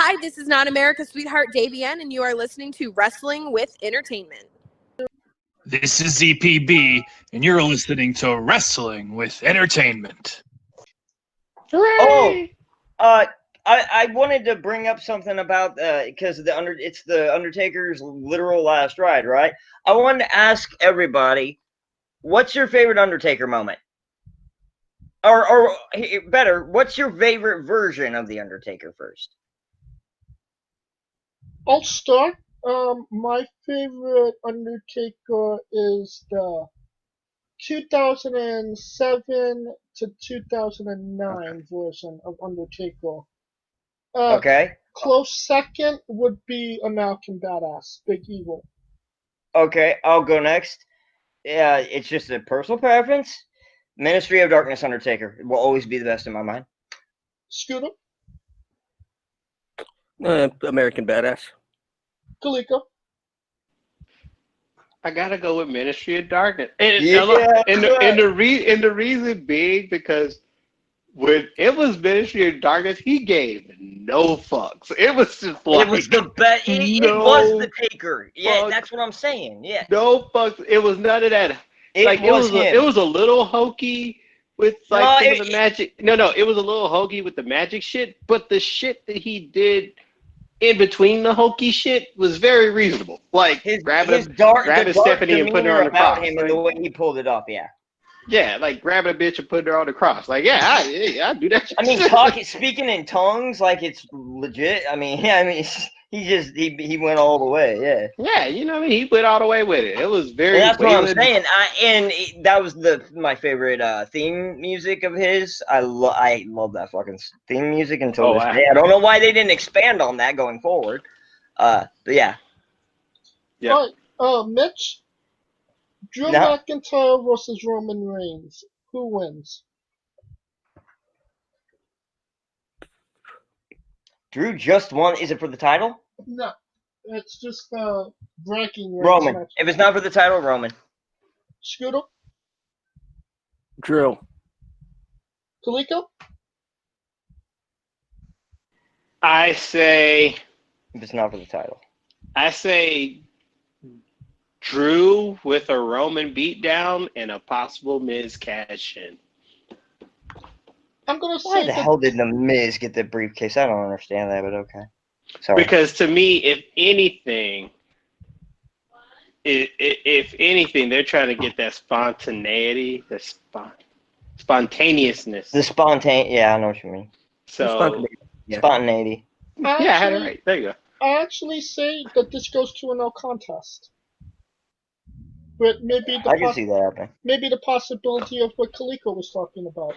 Hi, this is Not America's Sweetheart Davian, and you are listening to Wrestling with Entertainment. This is ZPB, and you're listening to Wrestling with Entertainment. Hooray! I wanted to bring up something about because it's the Undertaker's literal last ride, right? I wanted to ask everybody, what's your favorite Undertaker moment? Or better, what's your favorite version of the Undertaker first? I'll start. My favorite Undertaker is the 2007 to 2009 version of Undertaker. Okay. Close second would be American Badass, Big Evil. Okay, I'll go next. Yeah, it's just a personal preference. Ministry of Darkness Undertaker will always be the best in my mind. Scooter, American Badass. Kaliko. I gotta go with Ministry of Darkness, and Yeah, the reason being because when it was Ministry of Darkness, he gave no fucks. It was just like it was the best. It was the Taker. Yeah, that's what I'm saying. Yeah, no fucks. It was none of that. it was him. It was a little hokey with like some of the magic. No, it was a little hokey with the magic shit. But the shit that he did in between the hokey shit was very reasonable. Like grabbing Stephanie and putting her on the cross. Him and the way he pulled it off, yeah. Yeah, like grabbing a bitch and putting her on the cross. Like, yeah, I do that. I mean, speaking in tongues, like it's legit. I mean, he went all the way. Yeah. Yeah, you know what I mean? He went all the way with it. It was very. And that's what I'm saying. That was my favorite theme music of his. I love that fucking theme music until this day. I don't know why they didn't expand on that going forward. But yeah. Yeah. Mitch. Drew McIntyre versus Roman Reigns. Who wins? Drew just won. Is it for the title? No. It's just bragging rights. Roman. Match. If it's not for the title, Roman. Scooter? Drew. Kaliko? I say. If it's not for the title. I say Drew with a Roman beatdown and a possible Miz cash-in. I'm gonna say. Why the hell did the Miz get the briefcase? I don't understand that, but okay. Sorry. Because to me, if anything, they're trying to get that spontaneity, spontaneousness. Yeah, I know what you mean. So spontaneity. Yeah, I had it right. There you go. I actually say that this goes to a no contest. But maybe I can see that happening. Maybe the possibility of what Kaliko was talking about.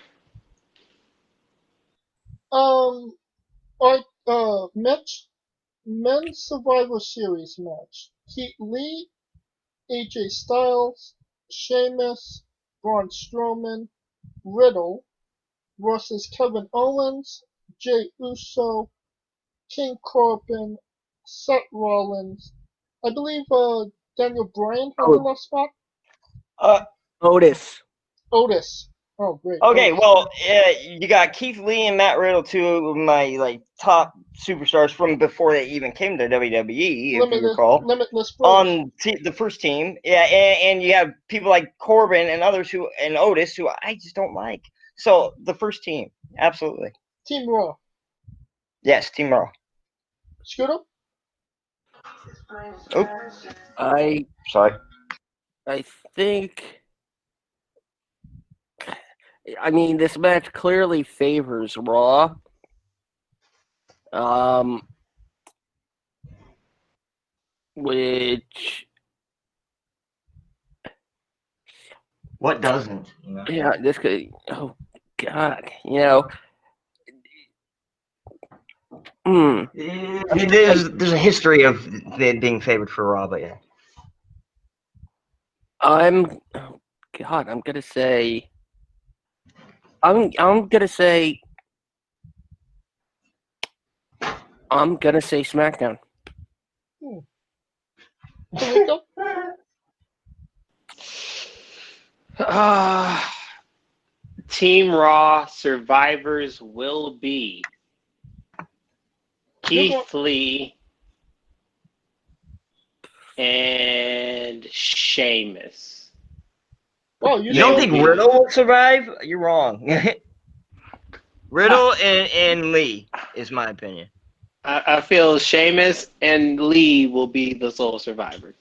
Match, Men's Survivor Series match. Keith Lee, AJ Styles, Sheamus, Braun Strowman, Riddle versus Kevin Owens, Jey Uso, King Corbin, Seth Rollins. I believe Daniel Bryan had the last spot. Otis. Oh, great. Okay, well, you got Keith Lee and Matt Riddle, two of my top superstars from before they even came to WWE, if you recall. Limitless on the first team, yeah, and you have people like Corbin and others and Otis who I just don't like. So the first team, absolutely. Team Raw. Yes, Team Raw. Scooter. Sorry. I think. I mean, this match clearly favors Raw. Which. What doesn't? Yeah, this could. Oh, God. You know. There's a history of it being favored for Raw, but yeah. I'm gonna say SmackDown. Team Raw survivors will be Keith Lee, and Sheamus. Oh, You don't think Riddle will survive? You're wrong. Riddle and Lee is my opinion. I feel Sheamus and Lee will be the sole survivors.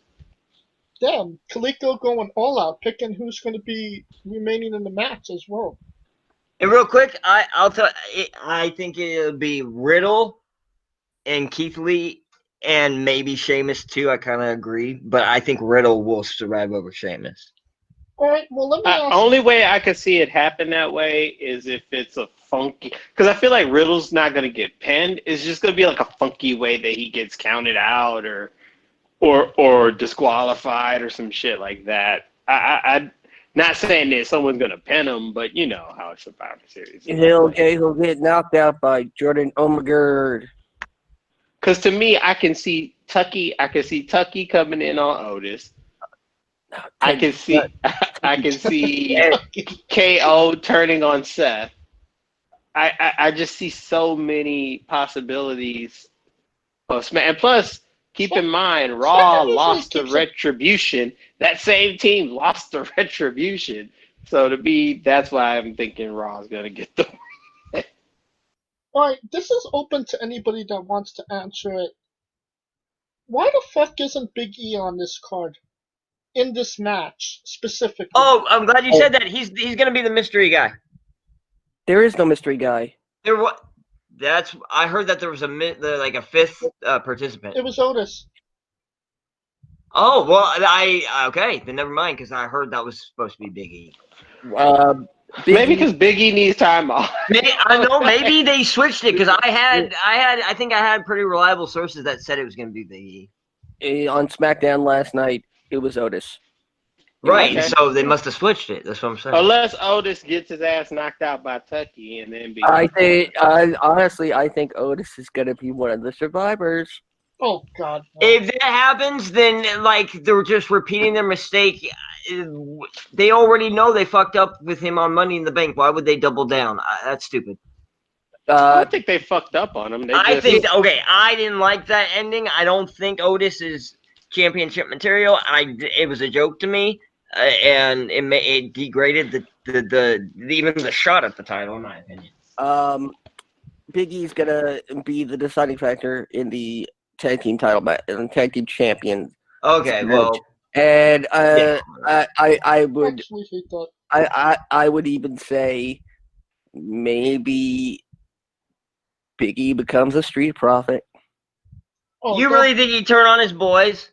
Damn, Kaliko going all out, picking who's going to be remaining in the match as well. And real quick, I'll tell. I think it'll be Riddle and Keith Lee and maybe Sheamus too. I kind of agree, but I think Riddle will survive over Sheamus. All right, well, let me ask only way I could see it happen that way is if it's a funky, because I feel like Riddle's not going to get pinned. It's just going to be like a funky way that he gets counted out or disqualified or some shit like that. I'm not saying that someone's going to pin him, but you know how a Survivor Series is. He'll get knocked out by Jordan Omagerd. Because to me, I can see Tucky coming in on Otis. I can see KO turning on Seth. I just see so many possibilities of Smack. And plus, keep in mind, Raw lost to Retribution. That same team lost to Retribution. So to me, that's why I'm thinking Raw is going to get the win. All right, this is open to anybody that wants to answer it. Why the fuck isn't Big E on this card? In this match, specifically. Oh, I'm glad you said that. He's going to be the mystery guy. There is no mystery guy. I heard that there was a fifth participant. It was Otis. Oh well, okay, then never mind because I heard that was supposed to be Big E. Maybe because Big E needs time off. Maybe they switched it because I think I had pretty reliable sources that said it was going to be Big E. On SmackDown last night, it was Otis. Right, Okay. so they must have switched it. That's what I'm saying. Unless Otis gets his ass knocked out by Tucky and then Honestly, I think Otis is going to be one of the survivors. Oh, God. No. If that happens, then they're just repeating their mistake. They already know they fucked up with him on Money in the Bank. Why would they double down? That's stupid. I don't think they fucked up on him. I didn't like that ending. I don't think Otis is championship material. It was a joke to me, and it degraded even the shot at the title, in my opinion. Big E's going to be the deciding factor in the tag team title match, and tag team champion. Okay, well, and yeah. I would Actually hate that. I would even say maybe Big E becomes a Street Profit. Oh, You really think he'd turn on his boys?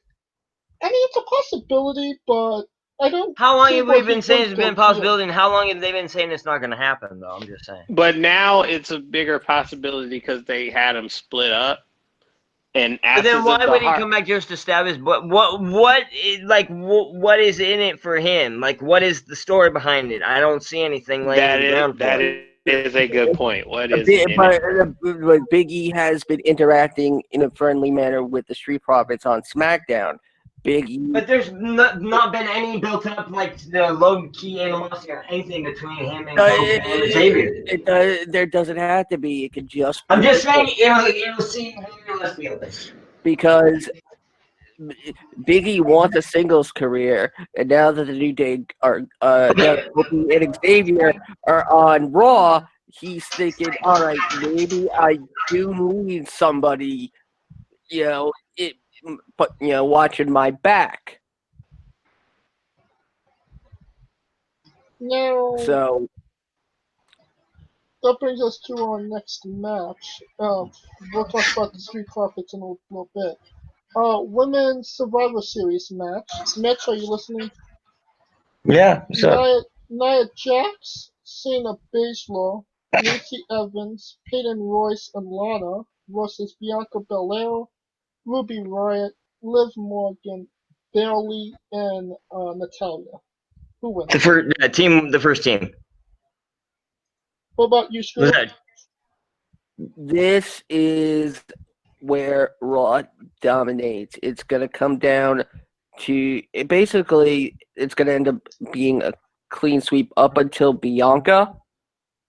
I mean, it's a possibility, but I don't. How long see have why we been he saying wouldn't it's been a go heel. possibility, and how long have they been saying it's not going to happen, though? I'm just saying. But now it's a bigger possibility because they had him split up. And But then why would he come back just to stab his butt? What is in it for him? Like, what is the story behind it? I don't see anything laying down. That is a good point. What is but Big E has been interacting in a friendly manner with the Street Profits on SmackDown. Big E. But there's not been any built up the low key animosity or anything between him and Xavier. There doesn't have to be. It could just. I'm just saying it'll seem let's be honest. Because Big E wants a singles career, and now that the New Day are and Xavier are on Raw, he's thinking, all right, maybe I do need somebody, watching my back. No. So that brings us to our next match. We'll talk about the Street Profits in a little bit. Women's Survivor Series match. Mitch, are you listening? Yeah. Nia Jax, Shayna Baszler, Lacey Evans, Peyton Royce, and Lana versus Bianca Belair, Ruby Riott, Liv Morgan, Bayley, and Natalya. Who wins? The first team. What about you, Stu? this is where Raw dominates. It's going to come down to it's going to end up being a clean sweep up until Bianca.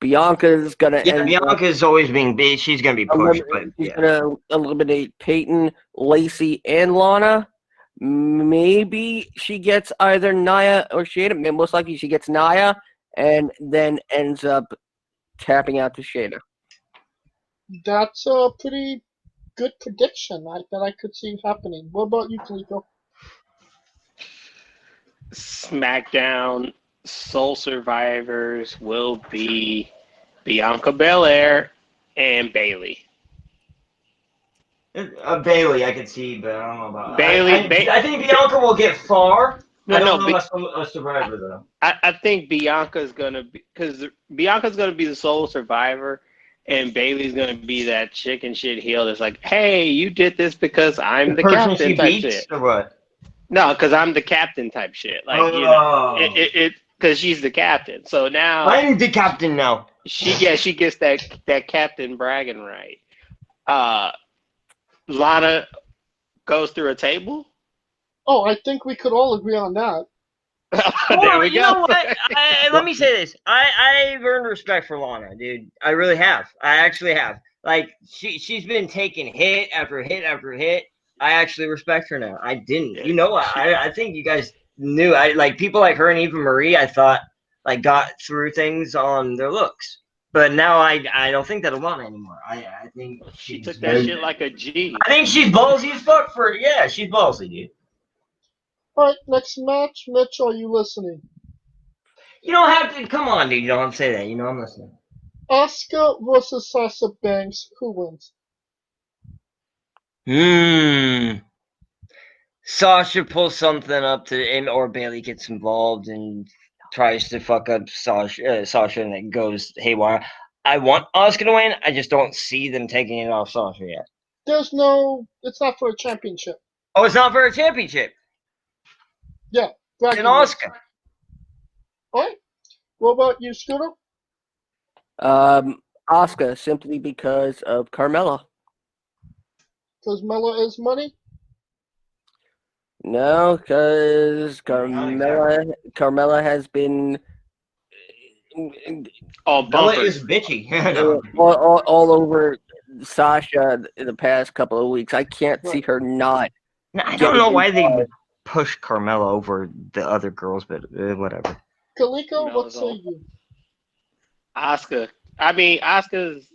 Bianca's gonna Yeah, end up Bianca's always being big. She's gonna be pushed, but she's yeah. gonna eliminate Peyton, Lacey, and Lana. Maybe she gets either Nia or Shayna. Most likely she gets Nia, and then ends up tapping out to Shayna. That's a pretty good prediction that I could see happening. What about you, Kaliko? SmackDown Soul Survivors will be Bianca Belair and Bailey. Bailey, I could see, but I don't know about Bailey. I think Bianca will get far. I don't know No, about a Survivor though. I think Bianca's gonna be, because Bianca's gonna be the sole survivor, and Bailey's gonna be that chicken shit heel that's like, hey, you did this because I'm the person captain she type beats shit. or what? No, because I'm the captain type shit. Like because she's the captain. So now I'm the captain now. she gets that captain bragging right. Lana goes through a table. Oh, I think we could all agree on that. There we You go. know what? Let me say this. I've earned respect for Lana, dude. I really have. I actually have. Like she's been taking hit after hit after hit. I actually respect her now. I didn't. You know, I think you guys knew. I like people like her and Eva Marie. I thought like got through things on their looks, but now I don't think that of Lana anymore. I think She took that shit like a G. I think she's ballsy as fuck for it. Yeah, she's ballsy, dude. Alright, next match. Mitch, are you listening? You don't have to. Come on, dude. You don't have to say that. You know I'm listening. Asuka versus Sasha Banks. Who wins? Sasha pulls something up or Bailey gets involved and tries to fuck up Sasha, and it goes haywire. I want Asuka to win. I just don't see them taking it off Sasha yet. It's not for a championship. Oh, it's not for a championship. Yeah, It's an Asuka. Alright. What about you, Scooter? Asuka, simply because of Carmella. Because Mella is money? No, because Carmella has been All Bella bumpers. is bitchy. all over Sasha in the past couple of weeks. I can't see her not. I don't know why they would push Carmella over the other girls, but whatever. Kaliko, what say you? Asuka. I mean, Asuka's,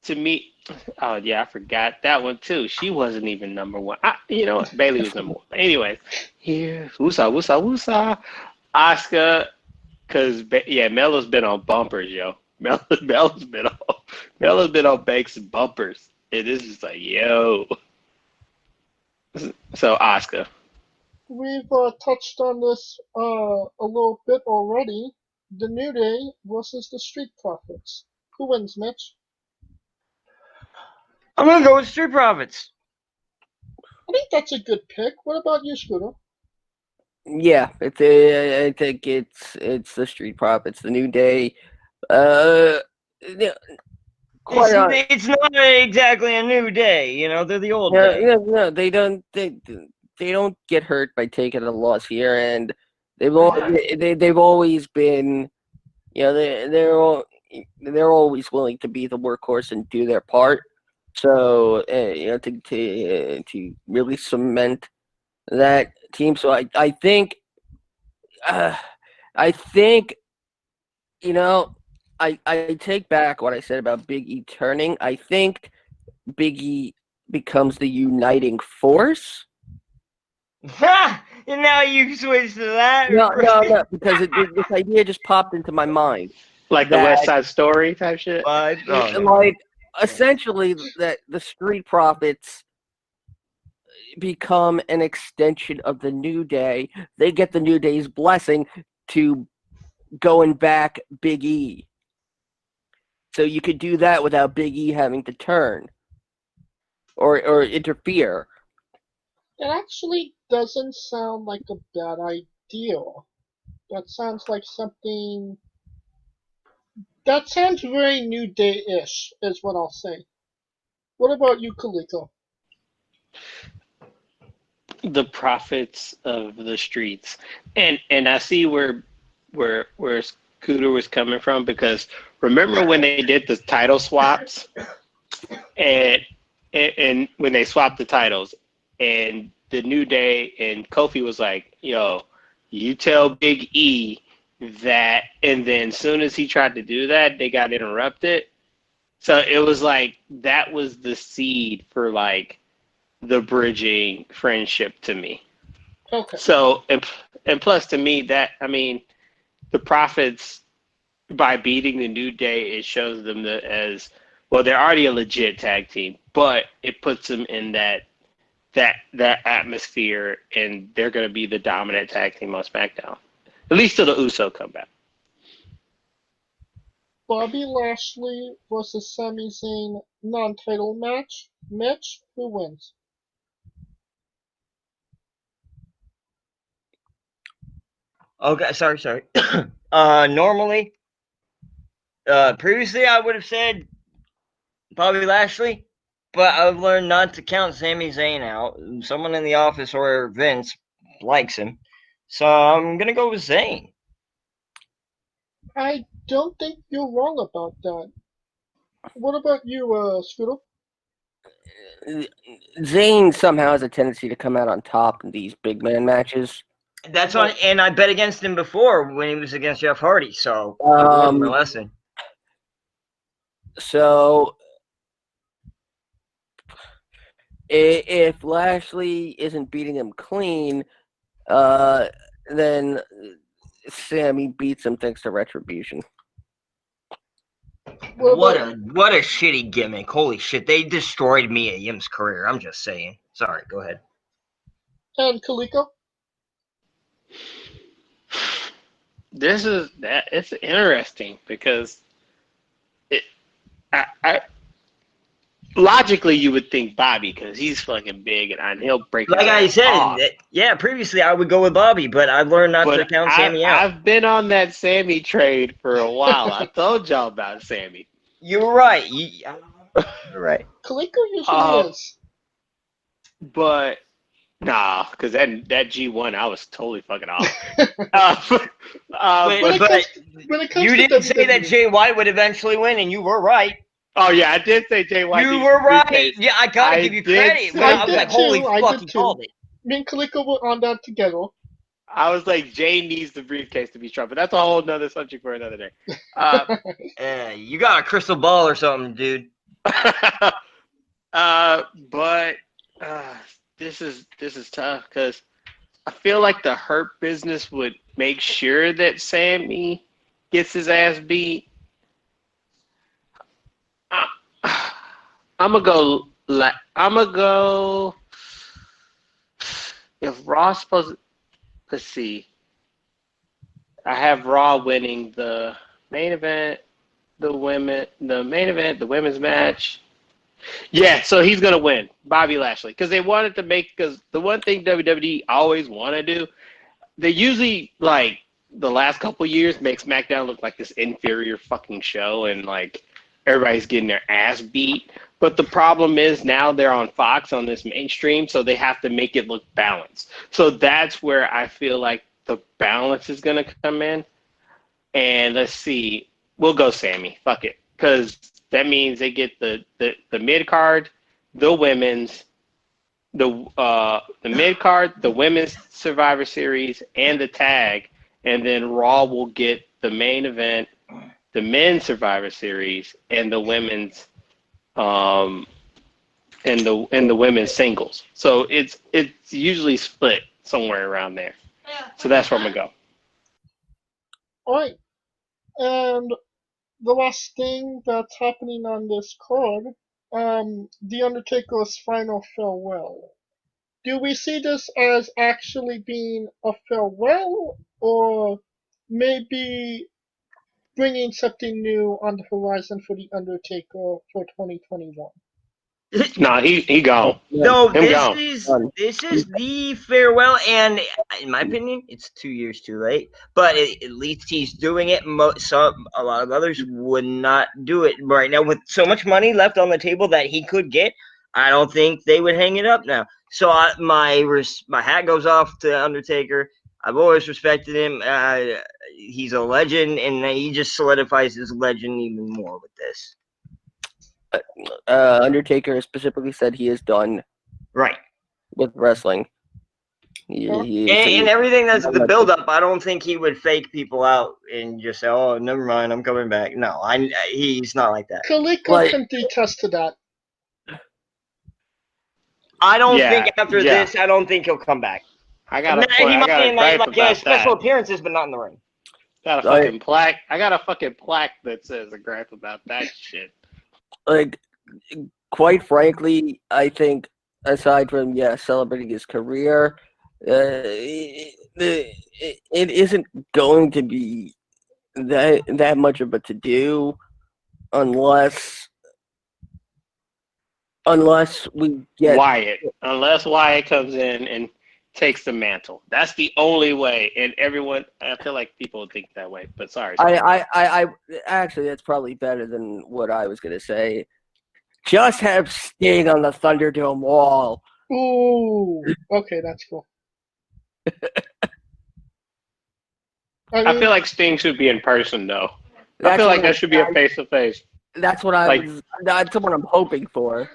to me, oh yeah, I forgot that one too. She wasn't even number one. You know what? Bailey was number one. Anyways, here, woosah. Asuka, because Melo's been on bumpers, yo. Melo's been on Banks' bumpers. It is just like, yo. So Asuka. We've touched on this a little bit already. The New Day versus the Street Profits. Who wins, Mitch? I'm gonna go with Street Profits. I think that's a good pick. What about you, Scooter? Yeah, I think it's the Street Profits, the New Day. It's not exactly a new day, you know. They're the old day. Yeah, they don't get hurt by taking a loss here, and they've always been, you know, they're always willing to be the workhorse and do their part. So you know, to really cement that team. So I think you know, I take back what I said about Big E turning. I think Big E becomes the uniting force. And now you switch to that? No, because this idea just popped into my mind. Like the West Side Story type shit? Like, essentially, that the Street Profits become an extension of the New Day. They get the New Day's blessing to going back Big E. So you could do that without Big E having to turn or interfere. It actually doesn't sound like a bad idea. That sounds like something... That sounds very New Day-ish, is what I'll say. What about you, Kaliko? The Prophets of the Streets. And I see where Scooter was coming from, because remember when they did the title swaps, and when they swapped the titles, and the New Day and Kofi was like, "Yo, you tell Big E that," and then as soon as he tried to do that, they got interrupted. So it was like that was the seed for like the bridging friendship to me. Okay. So and plus to me that the Profits, by beating the New Day, it shows them that as well they're already a legit tag team, but it puts them in that atmosphere, and they're going to be the dominant tag team on SmackDown, at least till the Uso come back. Bobby Lashley versus Sami Zayn non-title match. Mitch, who wins? Okay, sorry. Normally, previously I would have said Bobby Lashley, but I've learned not to count Sami Zayn out. Someone in the office or Vince likes him, so I'm gonna go with Zayn. I don't think you're wrong about that. What about you, Scooter? Zayn somehow has a tendency to come out on top in these big man matches. That's on, and I bet against him before when he was against Jeff Hardy, so I learned my lesson. So if Lashley isn't beating him clean, then Sammy beats him thanks to Retribution. What a shitty gimmick! Holy shit, they destroyed Mia Yim's career. I'm just saying. Sorry, go ahead. And Kaliko? It's interesting because I logically you would think Bobby because he's fucking big and he'll break. Like I said, previously I would go with Bobby, but I've learned not to count Sammy out. I've been on that Sammy trade for a while. I told y'all about Sammy. You're right. You're right. Kaliko usually is. But nah, because that G1 I was totally fucking off. But you didn't say that Jay White would eventually win, and you were right. Oh yeah, I did say Jay White. You were right. Yeah, I gotta give you credit. I was like, holy fuck, he called it. Me and Kaliko were on that together. I was like, Jay needs the briefcase to be strong, but that's a whole nother subject for another day. You got a crystal ball or something, dude. But this is tough because I feel like the Hurt Business would make sure that Sammy gets his ass beat. I'm gonna go. If Raw's supposed to, let's see. I have Raw winning the main event, the women's match. Yeah, so he's gonna win, Bobby Lashley, because they wanted to because the one thing WWE always want to do, they usually like the last couple years make SmackDown look like this inferior fucking show and like everybody's getting their ass beat. But the problem is now they're on Fox on this mainstream, so they have to make it look balanced. So that's where I feel like the balance is going to come in. And let's see, we'll go Sammy. Fuck it. Because that means they get the mid-card, the women's, the mid-card, the women's Survivor Series, and the tag. And then Raw will get the main event, the men's Survivor Series, and the women's and the women's singles. So it's usually split somewhere around there. So that's where I'm gonna go. All right. And the last thing that's happening on this card, The Undertaker's final farewell. Do we see this as actually being a farewell, or maybe bringing something new on the horizon for The Undertaker for 2021? No, he gone. No, this is the farewell, and in my opinion, it's 2 years too late. But at least he's doing it. A lot of others would not do it right now with so much money left on the table that he could get. I don't think they would hang it up now. So my hat goes off to Undertaker. I've always respected him. He's a legend, and he just solidifies his legend even more with this. Undertaker specifically said he is done Right. with wrestling. And everything that's the build-up, I don't think he would fake people out and just say, "Oh, never mind, I'm coming back." No, he's not like that. Kaliko can detest to that. I don't think after this, I don't think he'll come back. I got a gripe about special that. appearances, but not in the ring. Got a fucking plaque. I got a fucking plaque that says a gripe about that shit. Like, quite frankly, I think aside from celebrating his career, it isn't going to be that much of a to do unless we get Wyatt. Unless Wyatt comes in and takes the mantle. That's the only way. And everyone, I feel like people think that way. But sorry. I actually, that's probably better than what I was gonna say. Just have Sting on the Thunderdome wall. Ooh, okay, that's cool. I feel like Sting should be in person, though. I feel like that should be a face-to-face. That's what that's what I'm hoping for.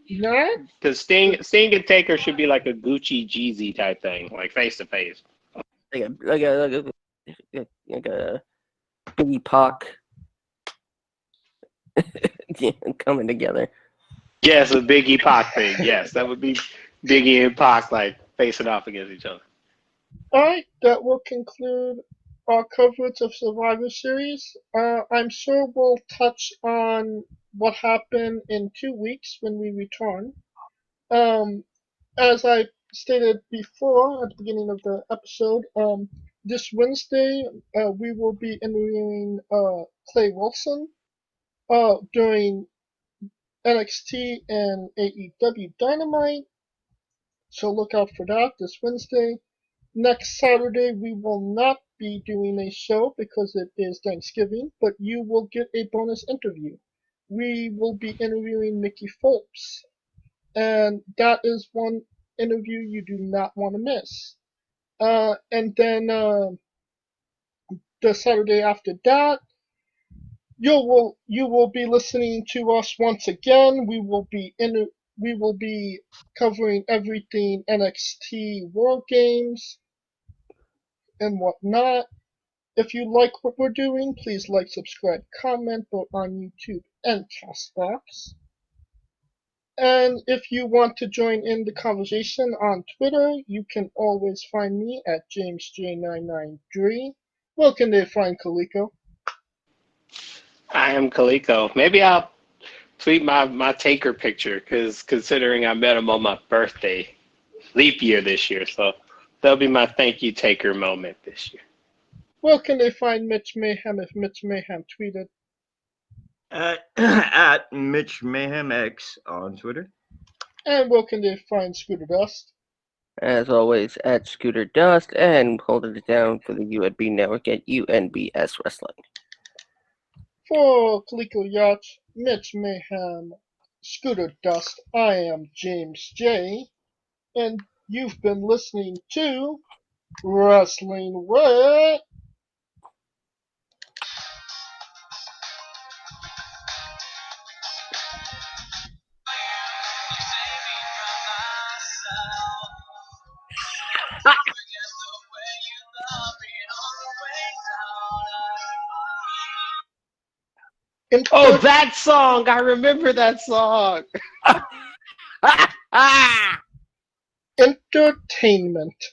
Yeah? Because Sting and Taker should be like a Gucci Jeezy type thing, like face-to-face. Like a Biggie Pac coming together. Yes, a Biggie Pac thing. Yes, that would be Biggie and Pac like facing off against each other. Alright, that will conclude our coverage of Survivor Series. I'm sure we'll touch on what happened in 2 weeks when we return. As I stated before at the beginning of the episode, this Wednesday we will be interviewing Clay Wilson during NXT and AEW Dynamite. So look out for that this Wednesday. Next Saturday we will not be doing a show because it is Thanksgiving, but you will get a bonus interview. We will be interviewing Mickey Phillips, and that is one interview you do not want to miss. And then the Saturday after that, you will be listening to us once again. We will be covering everything NXT World Games and whatnot. If you like what we're doing, please like, subscribe, comment both on YouTube and Castbox. And if you want to join in the conversation on Twitter, you can always find me at JamesJ993. Where can they find Kaliko? I am Kaliko. Maybe I'll tweet my Taker picture because considering I met him on my birthday, leap year this year, so that'll be my thank you Taker moment this year. Where can they find Mitch Mayhem if Mitch Mayhem tweeted? At Mitch Mayhem X on Twitter. And where can they find Scooter Dust? As always, at Scooter Dust, and holding it down for the UNB Network at UNBS Wrestling. For Kaliko Yacht, Mitch Mayhem, Scooter Dust, I am James J. And you've been listening to Wrestling with Oh, that song! I remember that song! Entertainment.